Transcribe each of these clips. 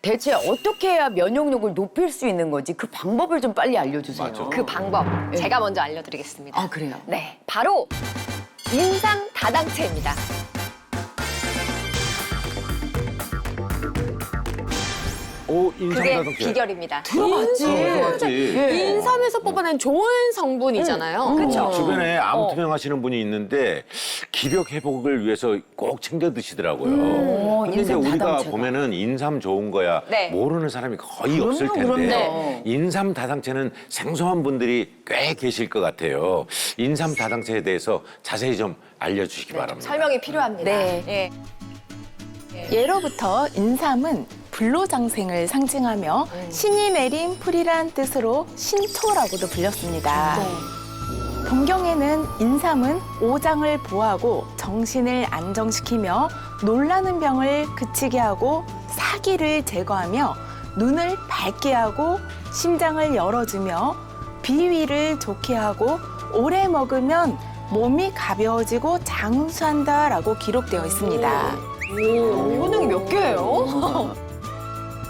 대체 어떻게 해야 면역력을 높일 수 있는 건지 그 방법을 좀 빨리 알려주세요. 맞아. 그 방법 네. 제가 먼저 알려드리겠습니다. 아, 그래요? 네, 바로 인삼 다당체입니다. 오, 그게 인삼다당체. 비결입니다. 들어봤지. 들어봤지. 인삼에서 뽑아낸 좋은 성분이잖아요. 그쵸. 주변에 암 투병하시는 분이 있는데 기력 회복을 위해서 꼭 챙겨 드시더라고요. 근데 이제 인삼 우리가 다당체가. 보면은 인삼 좋은 거야 네. 모르는 사람이 거의 없을 텐데 그럼요. 인삼 다당체는 생소한 분들이 꽤 계실 것 같아요. 인삼 다당체에 대해서 자세히 좀 알려주시기 바랍니다. 설명이 필요합니다. 네. 예. 예로부터 인삼은 불로장생을 상징하며 신이 내린 풀이란 뜻으로 신토라고도 불렸습니다. 동경에는 인삼은 오장을 보하고 정신을 안정시키며 놀라는 병을 그치게 하고 사기를 제거하며 눈을 밝게 하고 심장을 열어주며 비위를 좋게 하고 오래 먹으면 몸이 가벼워지고 장수한다라고 기록되어 있습니다. 효능이 몇 개예요?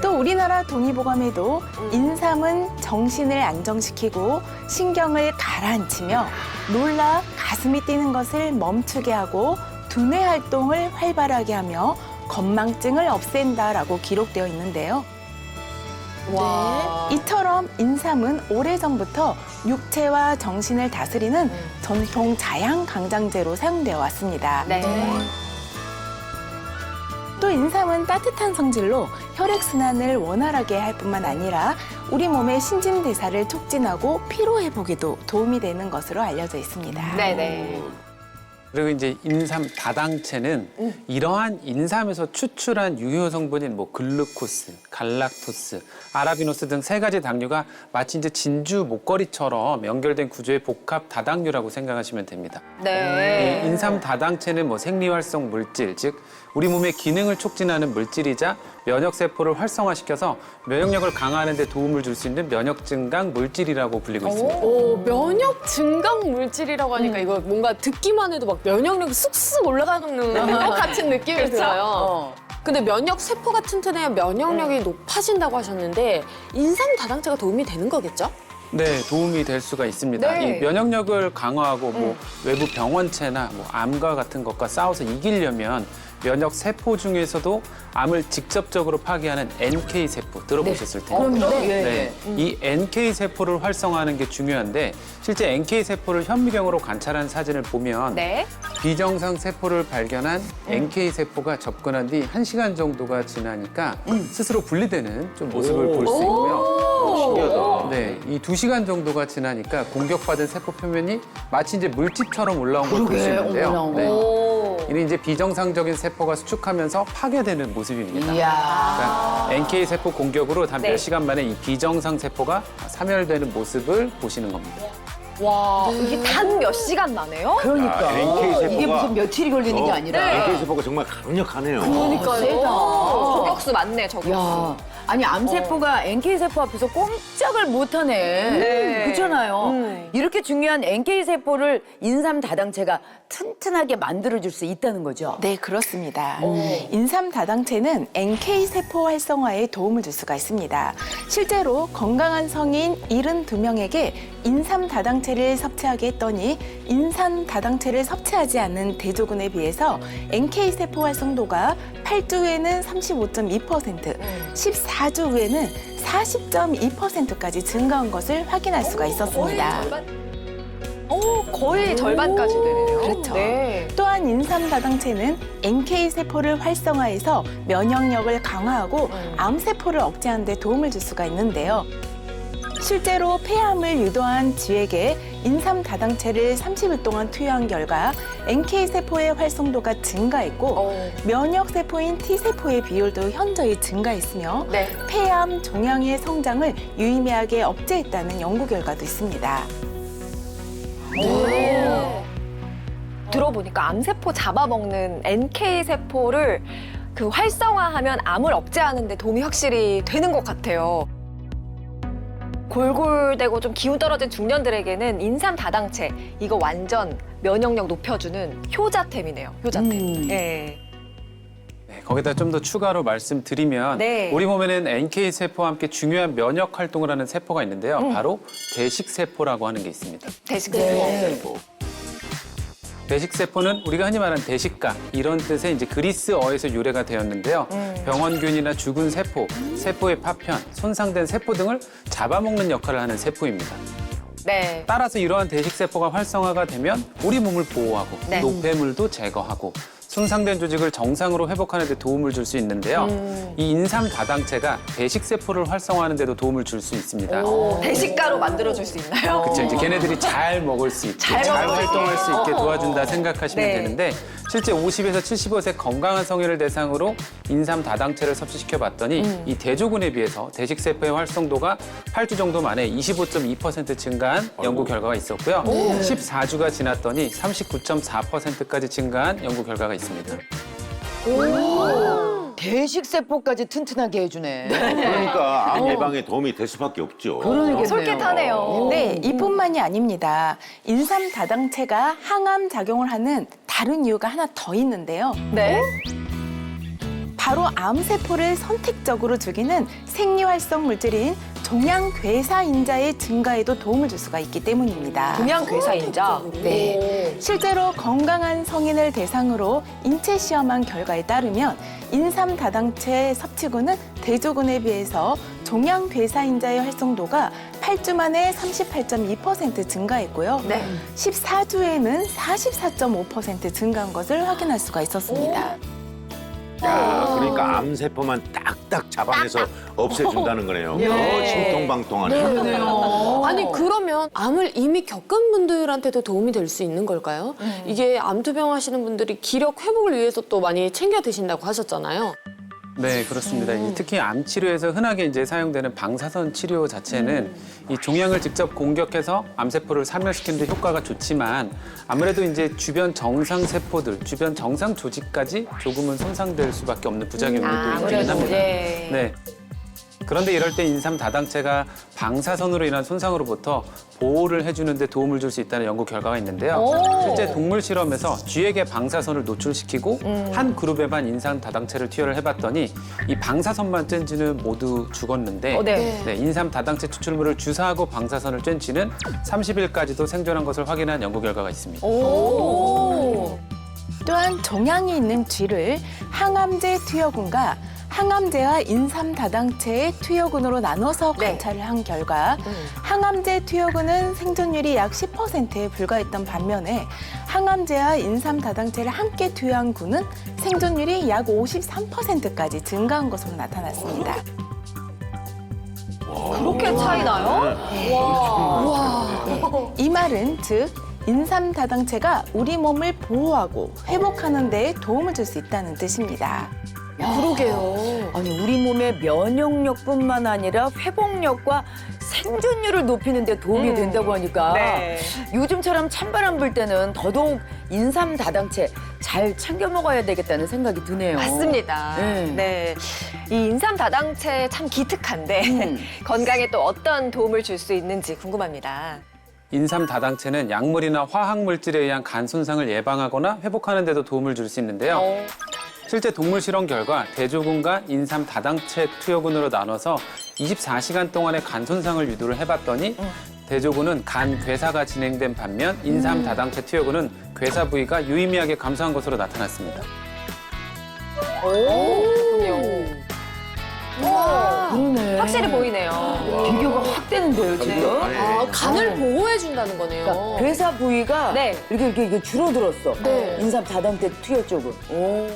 또 우리나라 동의보감에도 인삼은 정신을 안정시키고 신경을 가라앉히며 놀라 가슴이 뛰는 것을 멈추게 하고 두뇌 활동을 활발하게 하며 건망증을 없앤다라고 기록되어 있는데요. 와. 이처럼 인삼은 오래전부터 육체와 정신을 다스리는 전통 자양 강장제로 사용되어 왔습니다. 네. 또 인삼은 따뜻한 성질로 혈액순환을 원활하게 할 뿐만 아니라 우리 몸의 신진대사를 촉진하고 피로회복에도 도움이 되는 것으로 알려져 있습니다. 네네. 그리고 이제 인삼 다당체는 이러한 인삼에서 추출한 유효 성분인 뭐 글루코스, 갈락토스, 아라비노스 등 세 가지 당류가 마치 이제 진주 목걸이처럼 연결된 구조의 복합 다당류라고 생각하시면 됩니다. 네. 이 인삼 다당체는 뭐 생리활성 물질, 즉 우리 몸의 기능을 촉진하는 물질이자 면역세포를 활성화시켜서 면역력을 강화하는 데 도움을 줄 수 있는 면역 증강 물질이라고 불리고 있습니다. 오, 면역 증강 물질이라고 하니까 이거 뭔가 듣기만 해도 막 면역력이 쑥쑥 올라가는 것 같은 느낌이 들어요. 근데 면역 세포가 튼튼해야 면역력이 높아진다고 하셨는데 인삼 다당체가 도움이 되는 거겠죠? 네, 도움이 될 수가 있습니다. 네. 이 면역력을 강화하고 뭐 외부 병원체나 뭐 암과 같은 것과 싸워서 이기려면 면역 세포 중에서도 암을 직접적으로 파괴하는 NK 세포 들어보셨을 텐데. 그럼요. 네, 이 NK 세포를 활성화하는 게 중요한데 실제 NK 세포를 현미경으로 관찰한 사진을 보면 네. 비정상 세포를 발견한 NK 세포가 접근한 뒤 1시간 정도가 지나니까 스스로 분리되는 좀 모습을 볼 수 있고요. 신기하다. 네, 이 2시간 정도가 지나니까 공격받은 세포 표면이 마치 이제 물집처럼 올라온 걸 볼 수 그러게, 있는데요. 어머나, 네. 오. 이는 이제 비정상적인 세포가 수축하면서 파괴되는 모습입니다. 이야. 그러니까 NK 세포 공격으로 단 몇 네. 시간 만에 이 비정상 세포가 사멸되는 모습을 보시는 겁니다. 와, 이게 단 몇 시간 만에요? 그러니까. NK 세포가 이게 무슨 며칠이 걸리는 게 아니라. NK 세포가 정말 강력하네요. 세다. 저격수 맞네, 저격수. 야, 아니 암세포가 NK세포 앞에서 꼼짝을 못하네. 네. 그렇잖아요. 이렇게 중요한 NK세포를 인삼 다당체가 튼튼하게 만들어줄 수 있다는 거죠. 네, 그렇습니다. 인삼 다당체는 NK 세포 활성화에 도움을 줄 수가 있습니다. 실제로 건강한 성인 72명에게 인삼 다당체를 섭취하게 했더니 인삼 다당체를 섭취하지 않는 대조군에 비해서 NK 세포 활성도가 8주 후에는 35.2%, 14주 후에는 40.2%까지 증가한 것을 확인할 수가 있었습니다. 거의 절반까지 되네요. 그렇죠. 네. 또한 인삼 다당체는 NK 세포를 활성화해서 면역력을 강화하고 암 세포를 억제하는 데 도움을 줄 수가 있는데요. 실제로 폐암을 유도한 쥐에게 인삼 다당체를 30일 동안 투여한 결과 NK 세포의 활성도가 증가했고 면역 세포인 T 세포의 비율도 현저히 증가했으며 네. 폐암 종양의 성장을 유의미하게 억제했다는 연구 결과도 있습니다. 들어보니까 암세포 잡아먹는 NK세포를 그 활성화하면 암을 억제하는 데 도움이 확실히 되는 것 같아요. 골골대고 좀 기운 떨어진 중년들에게는 인삼 다당체, 이거 완전 면역력 높여주는 효자템이네요. 효자템. 네. 거기다 좀 더 추가로 말씀드리면 네. 우리 몸에는 NK 세포와 함께 중요한 면역 활동을 하는 세포가 있는데요. 바로 대식 세포라고 하는 게 있습니다. 대식세포. 대식 세포는 우리가 흔히 말하는 대식가 이런 뜻의 이제 그리스어에서 유래가 되었는데요. 병원균이나 죽은 세포, 세포의 파편, 손상된 세포 등을 잡아먹는 역할을 하는 세포입니다. 네. 따라서 이러한 대식 세포가 활성화가 되면 우리 몸을 보호하고 네. 노폐물도 제거하고 손상된 조직을 정상으로 회복하는 데 도움을 줄 수 있는데요. 이 인삼 다당체가 대식 세포를 활성화하는 데도 도움을 줄 수 있습니다. 대식가로 만들어줄 수 있나요? 그렇죠. 이제 걔네들이 잘 먹을 수 있게, 잘 잘 먹을 수 활동할 수 있게 도와준다 생각하시면 네. 되는데 실제 50에서 75세 건강한 성인을 대상으로 인삼 다당체를 섭취시켜 봤더니 이 대조군에 비해서 대식 세포의 활성도가 8주 정도 만에 25.2% 증가한 연구 결과가 있었고요. 14주가 지났더니 39.4%까지 증가한 연구 결과가 있습니다. 대식세포까지 튼튼하게 해주네. 그러니까 암 예방에 도움이 될 수밖에 없죠. 그러니까요. 솔깃하네요. 네, 이뿐만이 아닙니다. 인삼 다당체가 항암 작용을 하는 다른 이유가 하나 더 있는데요. 네. 바로 암세포를 선택적으로 죽이는 생리활성 물질인 종양괴사인자의 증가에도 도움을 줄 수가 있기 때문입니다. 동양괴사인자. 네. 실제로 건강한 성인을 대상으로 인체 시험한 결과에 따르면 인삼 다당체 섭취군은 대조군에 비해서 종양괴사인자의 활성도가 8주 만에 38.2% 증가했고요. 네. 14주에는 44.5% 증가한 것을 확인할 수가 있었습니다. 야, 그러니까 암 세포만 딱딱 잡아내서 없애준다는 거네요. 신통방통하네. 아니 그러면 암을 이미 겪은 분들한테도 도움이 될 수 있는 걸까요? 이게 암투병 하시는 분들이 기력 회복을 위해서 또 많이 챙겨 드신다고 하셨잖아요. 네, 그렇습니다. 특히 암 치료에서 흔하게 이제 사용되는 방사선 치료 자체는 이 종양을 직접 공격해서 암세포를 사멸시키는 데 효과가 좋지만 아무래도 이제 주변 정상 세포들, 주변 정상 조직까지 조금은 손상될 수밖에 없는 부작용이 또 있기는 합니다. 네. 그런데 이럴 때 인삼 다당체가 방사선으로 인한 손상으로부터 보호를 해주는 데 도움을 줄 수 있다는 연구 결과가 있는데요. 실제 동물 실험에서 쥐에게 방사선을 노출시키고 한 그룹에만 인삼 다당체를 투여를 해봤더니 이 방사선만 쬐 쥐는 모두 죽었는데 네. 인삼 다당체 추출물을 주사하고 방사선을 쬐 쥐는 30일까지도 생존한 것을 확인한 연구 결과가 있습니다. 또한 종양이 있는 쥐를 항암제 투여군과 항암제와 인삼 다당체의 투여군으로 나눠서 관찰을 한 결과 항암제 투여군은 생존율이 약 10%에 불과했던 반면에 항암제와 인삼 다당체를 함께 투여한 군은 생존율이 약 53%까지 증가한 것으로 나타났습니다. 그렇게 차이 나요? 이 말은 즉 인삼 다당체가 우리 몸을 보호하고 회복하는 데 도움을 줄 수 있다는 뜻입니다. 그러게요. 아니 우리 몸의 면역력뿐만 아니라 회복력과 생존율을 높이는 데 도움이 된다고 하니까 네. 요즘처럼 찬바람 불 때는 더더욱 인삼 다당체 잘 챙겨 먹어야 되겠다는 생각이 드네요. 맞습니다. 네. 이 인삼 다당체 참 기특한데 건강에 또 어떤 도움을 줄 수 있는지 궁금합니다. 인삼 다당체는 약물이나 화학 물질에 의한 간 손상을 예방하거나 회복하는 데도 도움을 줄 수 있는데요. 실제 동물 실험 결과 대조군과 인삼 다당체 투여군으로 나눠서 24시간 동안의 간 손상을 유도를 해봤더니 대조군은 간 괴사가 진행된 반면 인삼 다당체 투여군은 괴사 부위가 유의미하게 감소한 것으로 나타났습니다. 그러네. 확실히 보이네요. 비교가 확 되는데요 지금. 아, 간을 보호해 준다는 거네요. 그러니까 괴사 부위가 네. 이렇게 줄어들었어. 네. 인삼 다당체 투여 쪽은. 오.